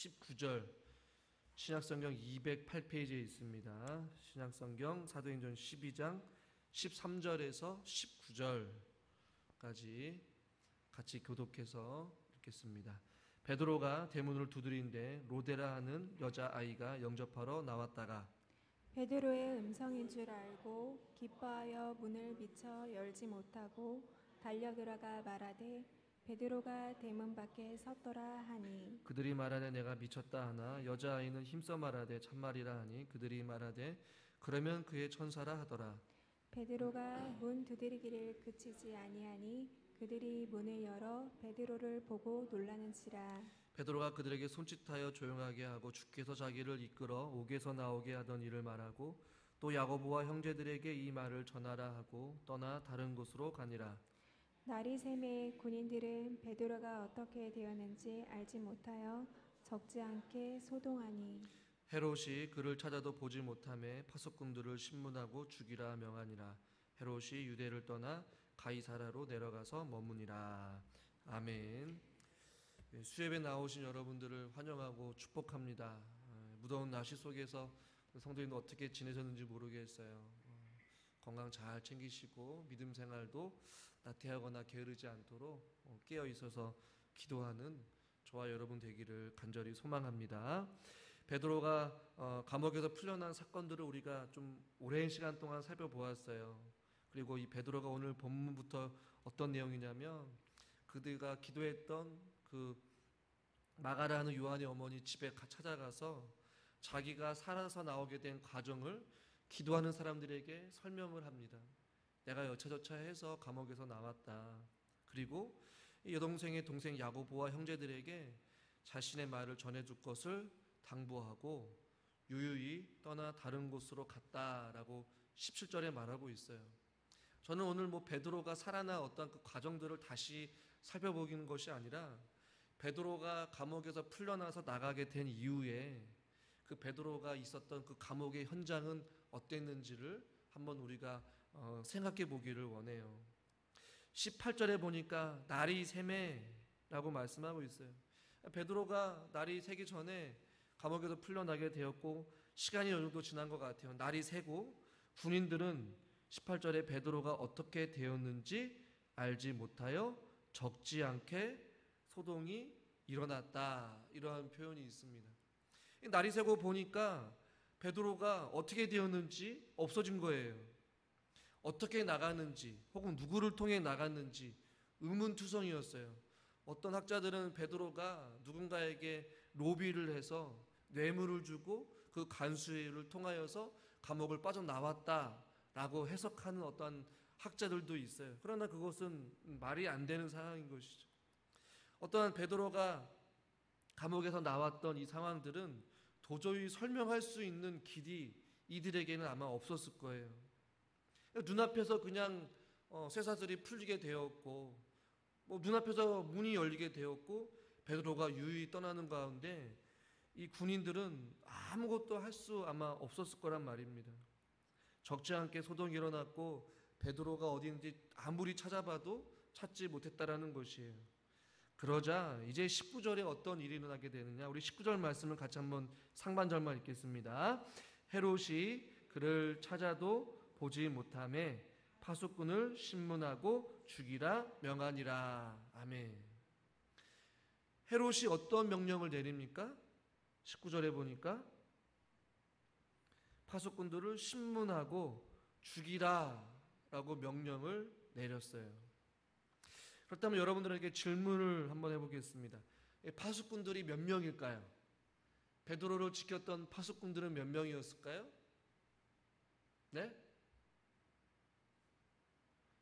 19절 신약성경 208페이지에 있습니다. 신약성경 사도행전 12장 13절에서 19절까지 같이 교독해서 읽겠습니다. 베드로가 대문을 두드린데 로데라 하는 여자아이가 영접하러 나왔다가 베드로의 음성인 줄 알고 기뻐하여 문을 미처 열지 못하고 달려들어가 말하되 베드로가 대문 밖에 섰더라 하니 그들이 말하되 내가 미쳤다 하나 여자아이는 힘써 말하되 참말이라 하니 그들이 말하되 그러면 그의 천사라 하더라. 베드로가 문 두드리기를 그치지 아니하니 그들이 문을 열어 베드로를 보고 놀라는지라. 베드로가 그들에게 손짓하여 조용하게 하고 주께서 자기를 이끌어 옥에서 나오게 하던 일을 말하고 또 야고보와 형제들에게 이 말을 전하라 하고 떠나 다른 곳으로 가니라. 날이 새매 군인들은 베드로가 어떻게 되었는지 알지 못하여 적지 않게 소동하니 헤롯이 그를 찾아도 보지 못하매 파수꾼들을 신문하고 죽이라 명하니라. 헤롯이 유대를 떠나 가이사라로 내려가서 머무니라. 아멘. 수협에 나오신 여러분들을 환영하고 축복합니다. 무더운 날씨 속에서 성도님들 어떻게 지내셨는지 모르겠어요. 건강 잘 챙기시고 믿음 생활도 나태하거나 게으르지 않도록 깨어 있어서 기도하는 저와 여러분 되기를 간절히 소망합니다. 베드로가 감옥에서 풀려난 사건들을 우리가 좀 오랜 시간 동안 살펴보았어요. 그리고 이 베드로가 오늘 본문부터 어떤 내용이냐면 그들가 기도했던 그 마가라 하는 요한의 어머니 집에 찾아가서 자기가 살아서 나오게 된 과정을 기도하는 사람들에게 설명을 합니다. 내가 여차저차 해서 감옥에서 나왔다. 그리고 이 여동생의 동생 야고보와 형제들에게 자신의 말을 전해줄 것을 당부하고 유유히 떠나 다른 곳으로 갔다라고 17절에 말하고 있어요. 저는 오늘 베드로가 살아난 어떤 그 과정들을 다시 살펴보기는 것이 아니라 베드로가 감옥에서 풀려나서 나가게 된 이후에 그 베드로가 있었던 그 감옥의 현장은 어땠는지를 한번 우리가 생각해 보기를 원해요. 18절에 보니까 날이 새매라고 말씀하고 있어요. 베드로가 날이 새기 전에 감옥에서 풀려나게 되었고 시간이 어느 정도 지난 것 같아요. 날이 새고 군인들은 18절에 베드로가 어떻게 되었는지 알지 못하여 적지 않게 소동이 일어났다. 이러한 표현이 있습니다. 날이 새고 보니까 베드로가 어떻게 되었는지 없어진 거예요. 어떻게 나갔는지 혹은 누구를 통해 나갔는지 의문투성이었어요. 어떤 학자들은 베드로가 누군가에게 로비를 해서 뇌물을 주고 그 간수를 통하여서 감옥을 빠져나왔다라고 해석하는 어떤 학자들도 있어요. 그러나 그것은 말이 안 되는 상황인 것이죠. 어떠한 베드로가 감옥에서 나왔던 이 상황들은 도저히 설명할 수 있는 길이 이들에게는 아마 없었을 거예요. 눈앞에서 그냥 쇠사슬이 풀리게 되었고 눈앞에서 문이 열리게 되었고 베드로가 유유히 떠나는 가운데 이 군인들은 아무것도 할 수 아마 없었을 거란 말입니다. 적지 않게 소동이 일어났고 베드로가 어디인지 아무리 찾아봐도 찾지 못했다라는 것이에요. 그러자 이제 19절에 어떤 일이 일어나게 되느냐, 우리 19절 말씀을 같이 한번 상반절만 읽겠습니다. 헤롯이 그를 찾아도 보지 못하매 파수꾼을 신문하고 죽이라 명하니라. 아멘. 헤롯이 어떤 명령을 내립니까? 19절에 보니까 파수꾼들을 신문하고 죽이라 라고 명령을 내렸어요. 그렇다면 여러분들에게 질문을 한번 해보겠습니다. 파수꾼들이 몇 명일까요? 베드로를 지켰던 파수꾼들은 몇 명이었을까요? 네?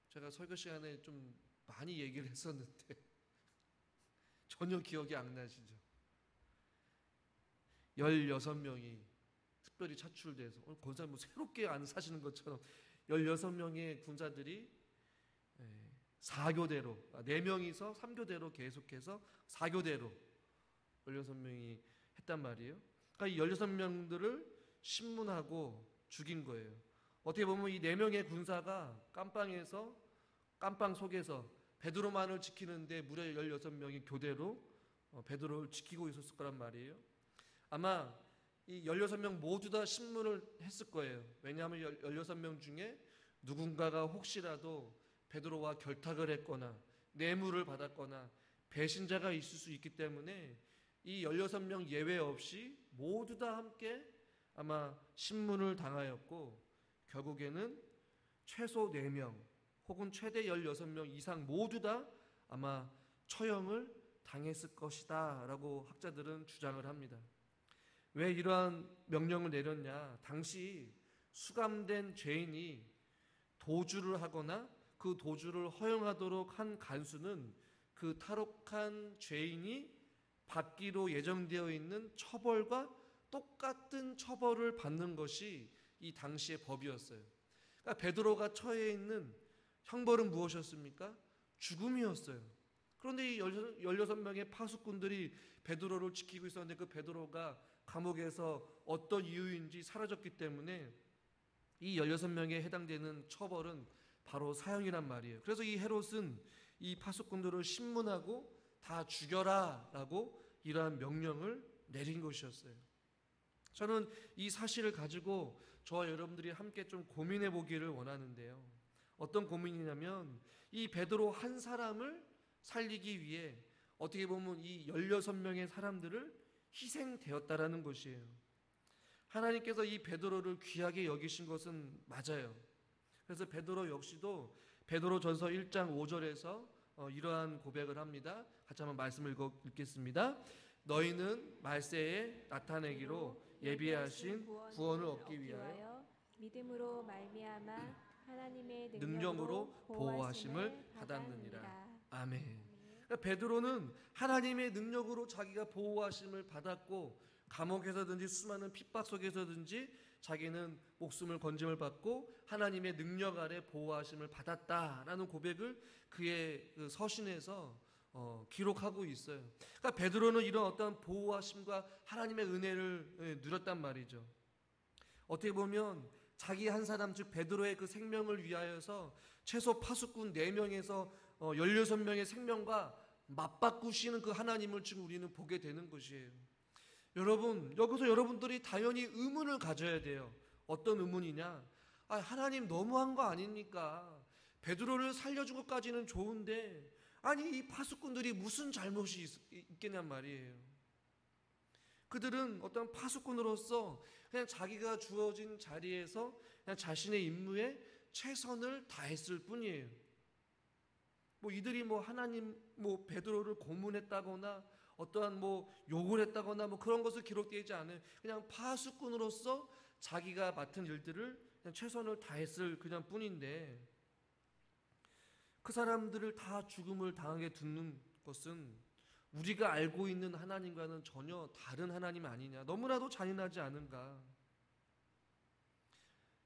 제가 설교 시간에 좀 많이 얘기를 했었는데 전혀 기억이 안 나시죠? 16명이 특별히 차출돼서 오늘 권사님 새롭게 안 사시는 것처럼 16명의 군사들이 4교대로 4명이서 3교대로 계속해서 4교대로 16명이 했단 말이에요. 그러니까 이 16명들을 신문하고 죽인 거예요. 어떻게 보면 이 4명의 군사가 깜빵 속에서 베드로만을 지키는데 무려 16명이 교대로 베드로를 지키고 있었을 거란 말이에요. 아마 이 16명 모두 다 신문을 했을 거예요. 왜냐하면 16명 중에 누군가가 혹시라도 베드로와 결탁을 했거나 뇌물을 받았거나 배신자가 있을 수 있기 때문에 이 16명 예외 없이 모두 다 함께 아마 신문을 당하였고, 결국에는 최소 4명 혹은 최대 16명 이상 모두 다 아마 처형을 당했을 것이다 라고 학자들은 주장을 합니다. 왜 이러한 명령을 내렸냐? 당시 수감된 죄인이 도주를 하거나 그 도주를 허용하도록 한 간수는 그 탈옥한 죄인이 받기로 예정되어 있는 처벌과 똑같은 처벌을 받는 것이 이 당시의 법이었어요. 그러니까 베드로가 처해 있는 형벌은 무엇이었습니까? 죽음이었어요. 그런데 이 16명의 파수꾼들이 베드로를 지키고 있었는데 그 베드로가 감옥에서 어떤 이유인지 사라졌기 때문에 이 16명에 해당되는 처벌은 바로 사형이란 말이에요. 그래서 이 헤롯은 이 파수꾼들을 신문하고 다 죽여라 라고 이러한 명령을 내린 것이었어요. 저는 이 사실을 가지고 저와 여러분들이 함께 좀 고민해 보기를 원하는데요. 어떤 고민이냐면 이 베드로 한 사람을 살리기 위해 어떻게 보면 이 16명의 사람들을 희생되었다라는 것이에요. 하나님께서 이 베드로를 귀하게 여기신 것은 맞아요. 그래서 베드로 역시도 베드로전서 1장 5절에서 이러한 고백을 합니다. 같이 한번 말씀을 읽겠습니다. 너희는 말세에 나타내기로 예비하신 구원을 얻기 위하여 믿음으로 말미암아 하나님의 능력으로 보호하심을 받았느니라. 아멘. 그러니까 베드로는 하나님의 능력으로 자기가 보호하심을 받았고, 감옥에서든지 수많은 핍박 속에서든지 자기는 목숨을 건짐을 받고 하나님의 능력 아래 보호하심을 받았다라는 고백을 그의 그 서신에서 기록하고 있어요. 그러니까 베드로는 이런 어떤 보호하심과 하나님의 은혜를 누렸단 말이죠. 어떻게 보면 자기 한 사람, 즉 베드로의 그 생명을 위하여서 최소 파수꾼 4명에서 16명의 생명과 맞바꾸시는 그 하나님을 지금 우리는 보게 되는 것이에요. 여러분, 여기서 여러분들이 당연히 의문을 가져야 돼요. 어떤 의문이냐? 하나님 너무한 거 아닙니까? 베드로를 살려준 것까지는 좋은데 아니 이 파수꾼들이 무슨 잘못이 있겠냔 말이에요. 그들은 어떤 파수꾼으로서 그냥 자기가 주어진 자리에서 그냥 자신의 임무에 최선을 다했을 뿐이에요. 이들이 하나님 베드로를 고문했다거나 어떠한 욕을 했다거나 그런 것을 기록되지 않아요. 그냥 파수꾼으로서 자기가 맡은 일들을 그냥 최선을 다했을 그냥 뿐인데, 그 사람들을 다 죽음을 당하게 두는 것은 우리가 알고 있는 하나님과는 전혀 다른 하나님 아니냐, 너무나도 잔인하지 않은가.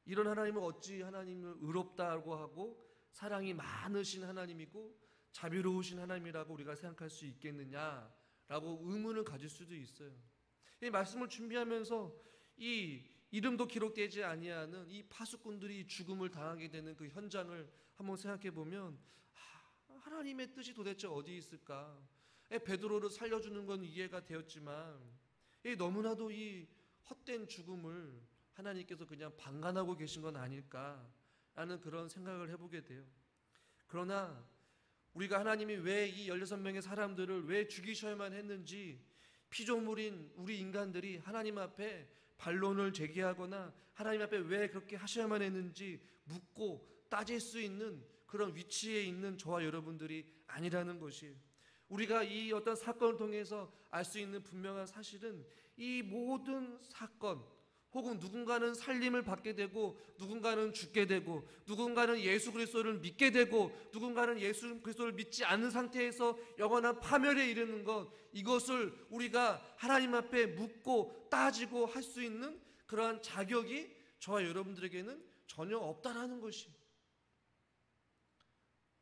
이런 하나님은 어찌 하나님을 의롭다고 하고 사랑이 많으신 하나님이고 자비로우신 하나님이라고 우리가 생각할 수 있겠느냐라고 의문을 가질 수도 있어요. 이 말씀을 준비하면서 이 이름도 기록되지 아니하는 이 파수꾼들이 죽음을 당하게 되는 그 현장을 한번 생각해 보면 하나님의 뜻이 도대체 어디 있을까? 베드로를 살려주는 건 이해가 되었지만 너무나도 이 헛된 죽음을 하나님께서 그냥 방관하고 계신 건 아닐까라는 그런 생각을 해보게 돼요. 그러나 우리가 하나님이 왜 이 16명의 사람들을 왜 죽이셔야만 했는지, 피조물인 우리 인간들이 하나님 앞에 반론을 제기하거나 하나님 앞에 왜 그렇게 하셔야만 했는지 묻고 따질 수 있는 그런 위치에 있는 저와 여러분들이 아니라는 것이에요. 우리가 이 어떤 사건을 통해서 알 수 있는 분명한 사실은 이 모든 사건, 혹은 누군가는 살림을 받게 되고 누군가는 죽게 되고 누군가는 예수 그리스도를 믿게 되고 누군가는 예수 그리스도를 믿지 않는 상태에서 영원한 파멸에 이르는 것, 이것을 우리가 하나님 앞에 묻고 따지고 할 수 있는 그러한 자격이 저와 여러분들에게는 전혀 없다라는 것이.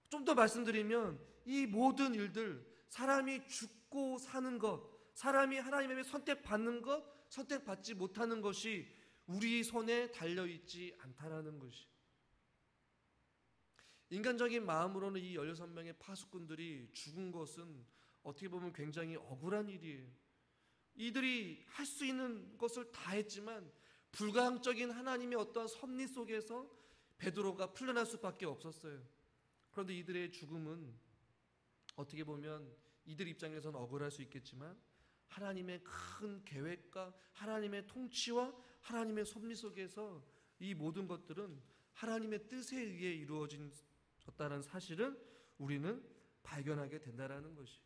좀 더 말씀드리면 이 모든 일들, 사람이 죽고 사는 것, 사람이 하나님의 선택받는 것, 선택받지 못하는 것이 우리 손에 달려있지 않다라는 것이. 인간적인 마음으로는 이 16명의 파수꾼들이 죽은 것은 어떻게 보면 굉장히 억울한 일이에요. 이들이 할 수 있는 것을 다 했지만 불가항적인 하나님의 어떤 섭리 속에서 베드로가 풀려날 수밖에 없었어요. 그런데 이들의 죽음은 어떻게 보면 이들 입장에서는 억울할 수 있겠지만 하나님의 큰 계획과 하나님의 통치와 하나님의 섭리 속에서 이 모든 것들은 하나님의 뜻에 의해 이루어졌다는 사실을 우리는 발견하게 된다는 것이.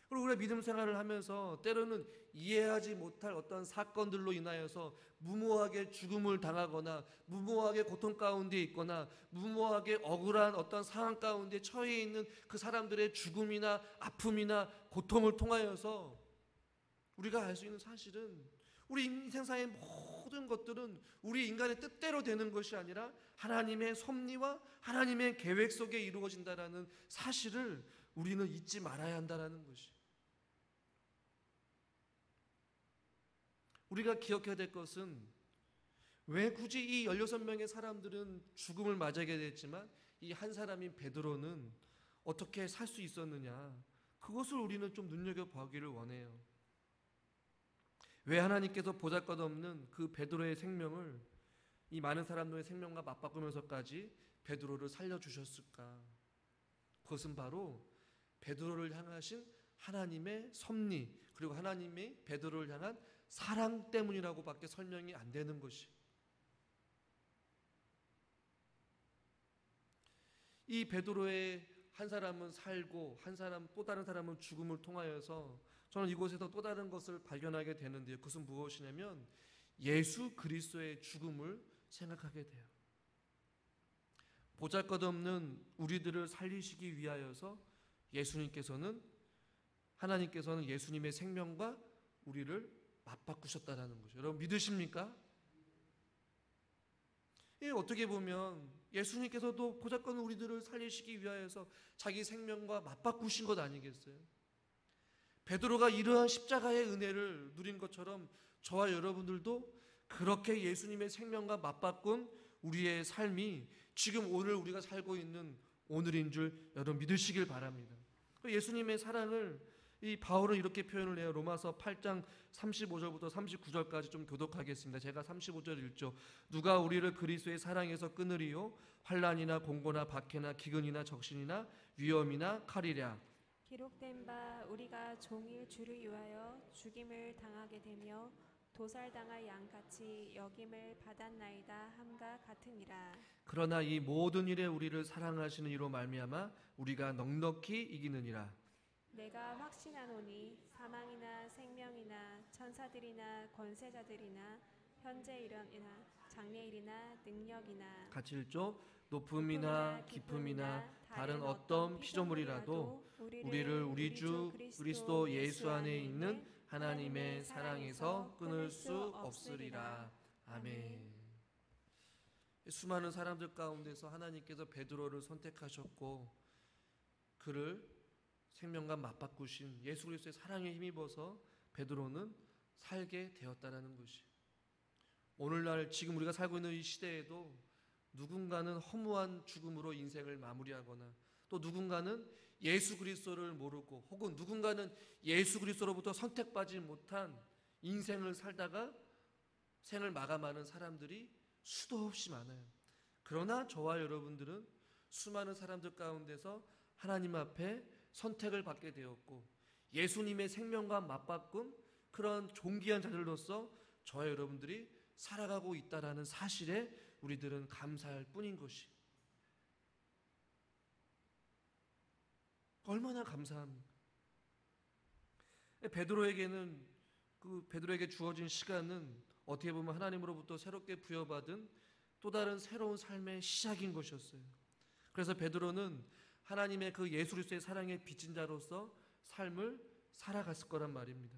그리고 우리가 믿음 생활을 하면서 때로는 이해하지 못할 어떤 사건들로 인하여서 무모하게 죽음을 당하거나 무모하게 고통 가운데 있거나 무모하게 억울한 어떤 상황 가운데 처해 있는 그 사람들의 죽음이나 아픔이나 고통을 통하여서 우리가 알 수 있는 사실은 우리 인생사의 모든 것들은 우리 인간의 뜻대로 되는 것이 아니라 하나님의 섭리와 하나님의 계획 속에 이루어진다라는 사실을 우리는 잊지 말아야 한다는 것이. 우리가 기억해야 될 것은 왜 굳이 이 16명의 사람들은 죽음을 맞이하게 됐지만 이 한 사람인 베드로는 어떻게 살 수 있었느냐, 그것을 우리는 좀 눈여겨보기를 원해요. 왜 하나님께서 보잘것없는 그 베드로의 생명을 이 많은 사람들의 생명과 맞바꾸면서까지 베드로를 살려주셨을까? 그것은 바로 베드로를 향하신 하나님의 섭리, 그리고 하나님의 베드로를 향한 사랑 때문이라고 밖에 설명이 안 되는 것이. 이 베드로의 한 사람은 살고 한 사람 또 다른 사람은 죽음을 통하여서 저는 이곳에서 또 다른 것을 발견하게 되는데요. 그것은 무엇이냐면 예수 그리스도의 죽음을 생각하게 돼요. 보잘것없는 우리들을 살리시기 위하여서 하나님께서는 예수님의 생명과 우리를 맞바꾸셨다라는 거죠. 여러분 믿으십니까? 어떻게 보면 예수님께서도 보잘것없는 우리들을 살리시기 위하여서 자기 생명과 맞바꾸신 것 아니겠어요? 베드로가 이러한 십자가의 은혜를 누린 것처럼 저와 여러분들도 그렇게 예수님의 생명과 맞바꾼 우리의 삶이 지금 오늘 우리가 살고 있는 오늘인 줄 여러분 믿으시길 바랍니다. 예수님의 사랑을 이 바울은 이렇게 표현을 해요. 로마서 8장 35절부터 39절까지 좀 교독하겠습니다. 제가 35절 읽죠. 누가 우리를 그리스도의 사랑에서 끊으리요? 환난이나 공고나 박해나 기근이나 적신이나 위험이나 칼이랴. 기록된 바 우리가 종일 주를 위하여 죽임을 당하게 되며 도살당할 양같이 여김을 받았나이다 함과 같으니라. 그러나 이 모든 일에 우리를 사랑하시는 이로 말미암아 우리가 넉넉히 이기느니라. 내가 확신하노니 사망이나 생명이나 천사들이나 권세자들이나 현재 일이나 장래일이나 능력이나 같이 읽죠. 높음이나 깊음이나 다른 어떤 피조물이라도 우리를 우리 주 그리스도 예수 안에 있는 하나님의 사랑에서 끊을 수 없으리라. 아멘. 수많은 사람들 가운데서 하나님께서 베드로를 선택하셨고 그를 생명과 맞바꾸신 예수 그리스도의 사랑에 힘입어서 베드로는 살게 되었다라는 것이. 오늘날 지금 우리가 살고 있는 이 시대에도 누군가는 허무한 죽음으로 인생을 마무리하거나 또 누군가는 예수 그리스도를 모르고 혹은 누군가는 예수 그리스도로부터 선택받지 못한 인생을 살다가 생을 마감하는 사람들이 수도 없이 많아요. 그러나 저와 여러분들은 수많은 사람들 가운데서 하나님 앞에 선택을 받게 되었고 예수님의 생명과 맞바꾼 그런 존귀한 자들로서 저와 여러분들이 살아가고 있다라는 사실에 우리들은 감사할 뿐인 것이. 얼마나 감사합니까? 베드로에게 주어진 시간은 어떻게 보면 하나님으로부터 새롭게 부여받은 또 다른 새로운 삶의 시작인 것이었어요. 그래서 베드로는 하나님의 그 예수 그리스도의 사랑에 빚진 자로서 삶을 살아갔을 거란 말입니다.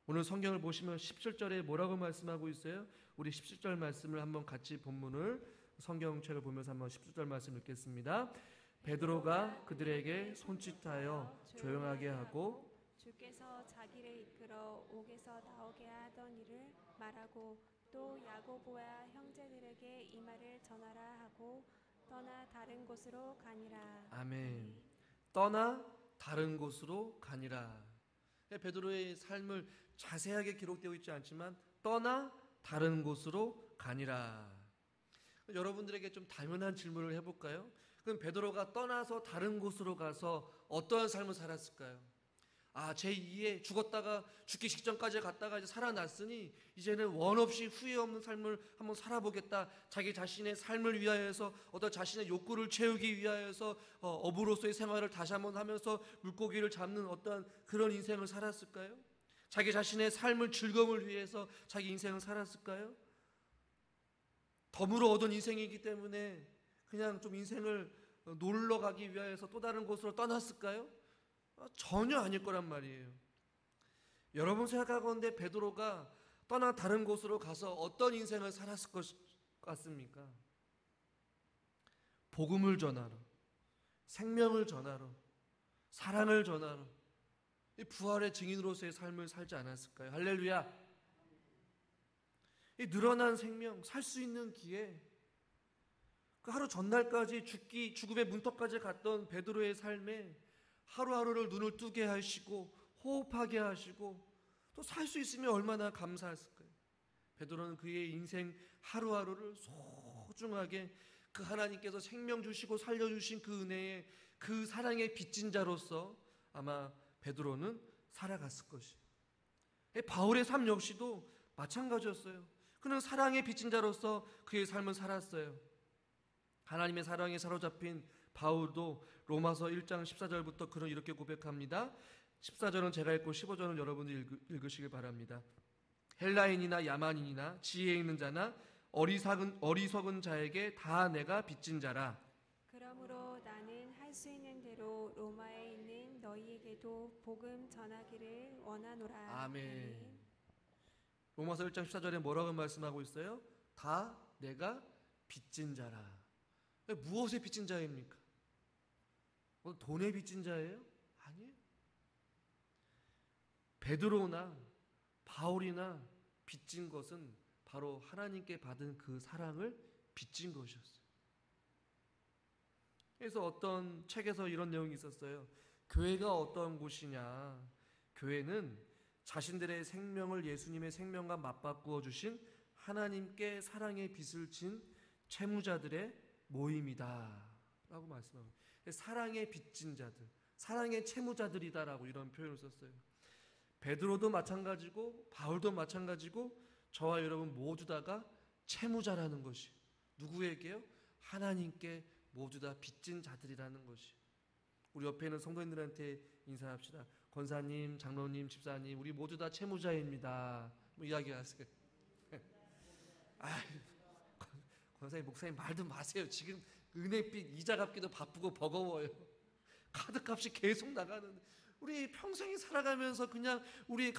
오늘 성경을 보시면 17절에 뭐라고 말씀하고 있어요? 우리 17절 말씀을 한번 같이 본문을 성경책을 보면서 한번 17절 말씀 읽겠습니다. 베드로가 그들에게 손짓하여 조용하게 하고 주께서 자기를 이끌어 옥에서 나오게 하던 일을 말하고 또 야고보와 형제들에게 이 말을 전하라 하고 떠나 다른 곳으로 가니라. 아멘. 떠나 다른 곳으로 가니라. 베드로의 삶을 자세하게 기록되어 있지 않지만 떠나 다른 곳으로 가니라. 여러분들에게 좀 당연한 질문을 해볼까요? 그럼 베드로가 떠나서 다른 곳으로 가서 어떠한 삶을 살았을까요? 제2의 죽었다가 죽기 직전까지 갔다가 이제 살아났으니 이제는 원 없이 후회 없는 삶을 한번 살아보겠다. 자기 자신의 삶을 위하여서 어떤 자신의 욕구를 채우기 위하여서 어부로서의 생활을 다시 한번 하면서 물고기를 잡는 어떤 그런 인생을 살았을까요? 자기 자신의 삶을 즐거움을 위해서 자기 인생을 살았을까요? 덤으로 얻은 인생이기 때문에 그냥 좀 인생을 놀러 가기 위하여서 또 다른 곳으로 떠났을까요? 전혀 아닐 거란 말이에요. 여러분 생각하건대 베드로가 떠나 다른 곳으로 가서 어떤 인생을 살았을 것 같습니까? 복음을 전하러, 생명을 전하러, 사랑을 전하러, 이 부활의 증인으로서의 삶을 살지 않았을까요? 할렐루야. 이 늘어난 생명, 살 수 있는 기회, 그 하루 전날까지 죽음의 문턱까지 갔던 베드로의 삶에 하루하루를 눈을 뜨게 하시고 호흡하게 하시고 또 살 수 있으면 얼마나 감사했을까요? 베드로는 그의 인생 하루하루를 소중하게 그 하나님께서 생명 주시고 살려주신 그 은혜에 그 사랑의 빚진 자로서 아마 베드로는 살아갔을 것이에요. 바울의 삶 역시도 마찬가지였어요. 그는 사랑의 빚진 자로서 그의 삶을 살았어요. 하나님의 사랑에 사로잡힌 바울도 로마서 1장 14절부터 그는 이렇게 고백합니다. 14절은 제가 읽고 15절은 여러분들이 읽으시길 바랍니다. 헬라인이나 야만인이나 지혜 있는 자나 어리석은 자에게 다 내가 빚진 자라. 그러므로 나는 할 수 있는 대로 로마에 있는 너희에게도 복음 전하기를 원하노라. 아멘. 로마서 1장 14절에 뭐라고 말씀하고 있어요? 다 내가 빚진 자라. 무엇에 빚진 자입니까? 돈에 빚진 자예요? 아니에요. 베드로나 바울이나 빚진 것은 바로 하나님께 받은 그 사랑을 빚진 것이었어요. 그래서 어떤 책에서 이런 내용이 있었어요. 교회가 어떤 곳이냐? 교회는 자신들의 생명을 예수님의 생명과 맞바꾸어 주신 하나님께 사랑의 빚을 진 채무자들의 모임이다 라고 말씀합니다. 사랑의 빚진 자들, 사랑의 채무자들이다라고 이런 표현을 썼어요. 베드로도 마찬가지고 바울도 마찬가지고 저와 여러분 모두 다가 채무자라는 것이 누구에게요? 하나님께 모두 다 빚진 자들이라는 것이. 우리 옆에 있는 성도님들한테 인사합시다. 권사님, 장로님, 집사님, 우리 모두 다 채무자입니다. 뭐 이야기하세요. 권사님, 목사님 말도 마세요. 지금 은혜빚 이자 갚기도 바쁘고 버거워요. 카드값이 계속 나가는데 우리 평생이 살아가면서 그냥 우리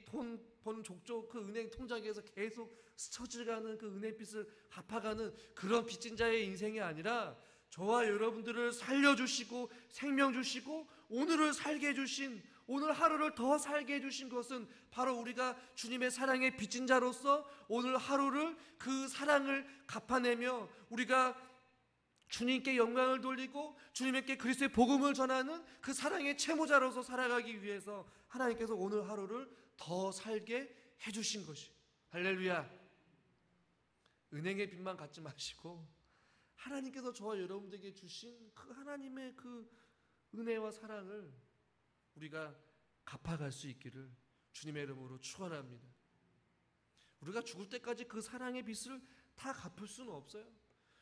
돈 번 족족 그 은행 통장에서 계속 스쳐져가는 그 은혜빚을 갚아가는 그런 빚진 자의 인생이 아니라 저와 여러분들을 살려주시고 생명 주시고 오늘을 살게 해주신, 오늘 하루를 더 살게 해주신 것은 바로 우리가 주님의 사랑에 빚진 자로서 오늘 하루를 그 사랑을 갚아내며 우리가 주님께 영광을 돌리고 주님께 그리스도의 복음을 전하는 그 사랑의 채무자로서 살아가기 위해서 하나님께서 오늘 하루를 더 살게 해주신 것이. 할렐루야. 은행의 빚만 갖지 마시고 하나님께서 저와 여러분들에게 주신 그 하나님의 그 은혜와 사랑을 우리가 갚아갈 수 있기를 주님의 이름으로 축원합니다. 우리가 죽을 때까지 그 사랑의 빚을 다 갚을 수는 없어요.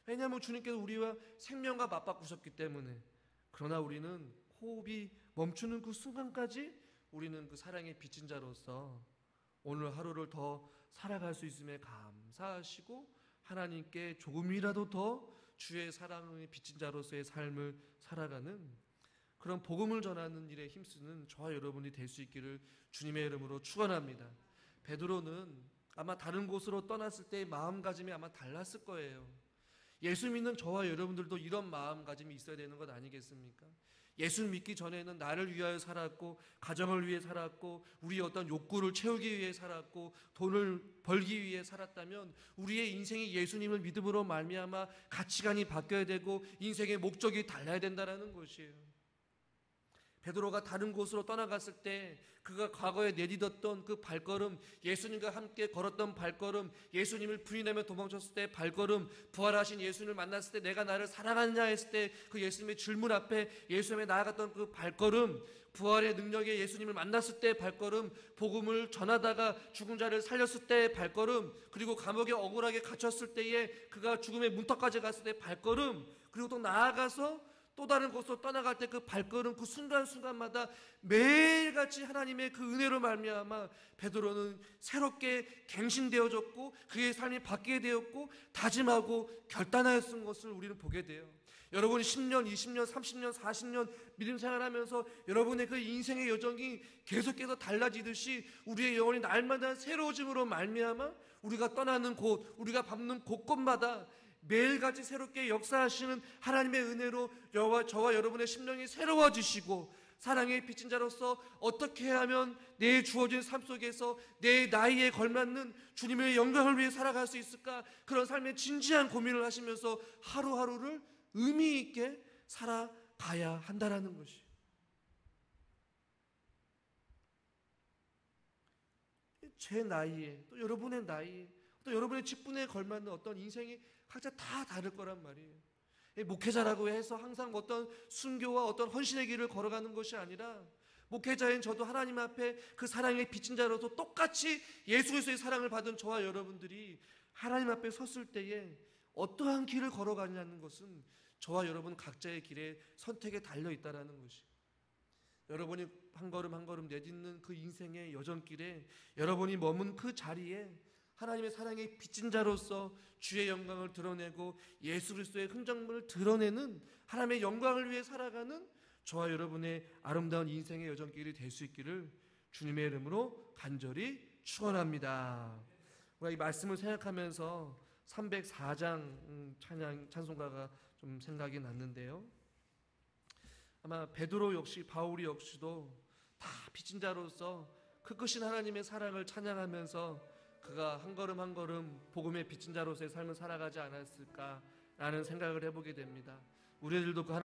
왜냐하면 주님께서 우리와 생명과 맞바꾸셨기 때문에. 그러나 우리는 호흡이 멈추는 그 순간까지 우리는 그 사랑의 빚진 자로서 오늘 하루를 더 살아갈 수 있음에 감사하시고 하나님께 조금이라도 더 주의 사랑의 빚진 자로서의 삶을 살아가는 그런 복음을 전하는 일에 힘쓰는 저와 여러분이 될 수 있기를 주님의 이름으로 축원합니다. 베드로는 아마 다른 곳으로 떠났을 때의 마음가짐이 아마 달랐을 거예요. 예수 믿는 저와 여러분들도 이런 마음가짐이 있어야 되는 것 아니겠습니까? 예수 믿기 전에는 나를 위하여 살았고 가정을 위해 살았고 우리의 어떤 욕구를 채우기 위해 살았고 돈을 벌기 위해 살았다면 우리의 인생이 예수님을 믿음으로 말미암아 가치관이 바뀌어야 되고 인생의 목적이 달라야 된다는 것이에요. 베드로가 다른 곳으로 떠나갔을 때 그가 과거에 내딛었던 그 발걸음, 예수님과 함께 걸었던 발걸음, 예수님을 부인하며 도망쳤을 때 발걸음, 부활하신 예수님을 만났을 때 내가 나를 사랑하느냐 했을 때 그 예수님의 질문 앞에 예수님에 나아갔던 그 발걸음, 부활의 능력에 예수님을 만났을 때 발걸음, 복음을 전하다가 죽은 자를 살렸을 때 발걸음, 그리고 감옥에 억울하게 갇혔을 때에 그가 죽음의 문턱까지 갔을 때 발걸음, 그리고 또 나아가서 또 다른 곳으로 떠나갈 때 그 발걸음, 그 순간순간마다 매일같이 하나님의 그 은혜로 말미암아 베드로는 새롭게 갱신되어졌고 그의 삶이 바뀌게 되었고 다짐하고 결단하였던 것을 우리는 보게 돼요. 여러분이 10년, 20년, 30년, 40년 믿음 생활하면서 여러분의 그 인생의 여정이 계속해서 달라지듯이 우리의 영혼이 날마다 새로워짐으로 말미암아 우리가 떠나는 곳, 우리가 밟는 곳곳마다 매일같이 새롭게 역사하시는 하나님의 은혜로 저와 여러분의 심령이 새로워지시고 사랑의 빚진 자로서 어떻게 하면 내 주어진 삶 속에서 내 나이에 걸맞는 주님의 영광을 위해 살아갈 수 있을까, 그런 삶의 진지한 고민을 하시면서 하루하루를 의미 있게 살아가야 한다라는 것이, 제 나이에 또 여러분의 나이에 또 여러분의 직분에 걸맞는 어떤 인생이 각자 다 다를 거란 말이에요. 목회자라고 해서 항상 어떤 순교와 어떤 헌신의 길을 걸어가는 것이 아니라, 목회자인 저도 하나님 앞에 그 사랑의 빚진 자로서 똑같이 예수 그리스도의 사랑을 받은 저와 여러분들이 하나님 앞에 섰을 때에 어떠한 길을 걸어가냐는 것은 저와 여러분 각자의 길에 선택에 달려 있다라는 것이, 여러분이 한 걸음 한 걸음 내딛는 그 인생의 여정길에 여러분이 머문 그 자리에 하나님의 사랑의 빚진 자로서 주의 영광을 드러내고 예수 그리스도의 흔적물을 드러내는 하나님의 영광을 위해 살아가는 저와 여러분의 아름다운 인생의 여정길이 될 수 있기를 주님의 이름으로 간절히 축원합니다. 우리가 이 말씀을 생각하면서 304장 찬송가가 좀 생각이 났는데요. 아마 베드로 역시, 바울이 역시도 다 빚진 자로서 그 크신 하나님의 사랑을 찬양하면서 그가 한 걸음 한 걸음 복음의 빚진 자로서의 삶을 살아가지 않았을까라는 생각을 해보게 됩니다. 우리들도 그